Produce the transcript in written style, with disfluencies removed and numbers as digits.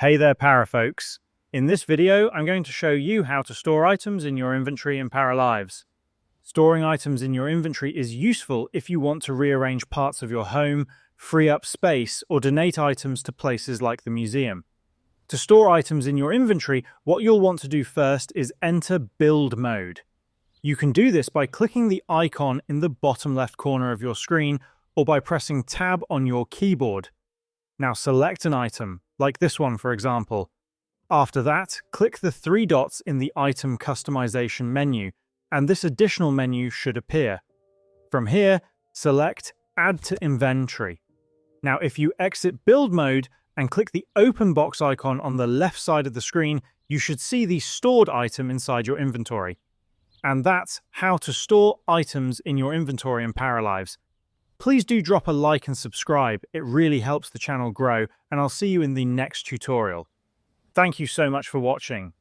Hey there, para folks. In this video, I'm going to show you how to store items in your inventory in Paralives. Storing items in your inventory is useful if you want to rearrange parts of your home, free up space, or donate items to places like the museum. To store items in your inventory, what you'll want to do first is enter Build mode. You can do this by clicking the icon in the bottom left corner of your screen or by pressing Tab on your keyboard. Now select an item, like this one for example. After that, click the three dots in the Item Customization menu, and this additional menu should appear. From here, select Add to Inventory. Now if you exit Build mode and click the open box icon on the left side of the screen, you should see the stored item inside your inventory. And that's how to store items in your inventory in Paralives. Please do drop a like and subscribe, it really helps the channel grow, and I'll see you in the next tutorial. Thank you so much for watching.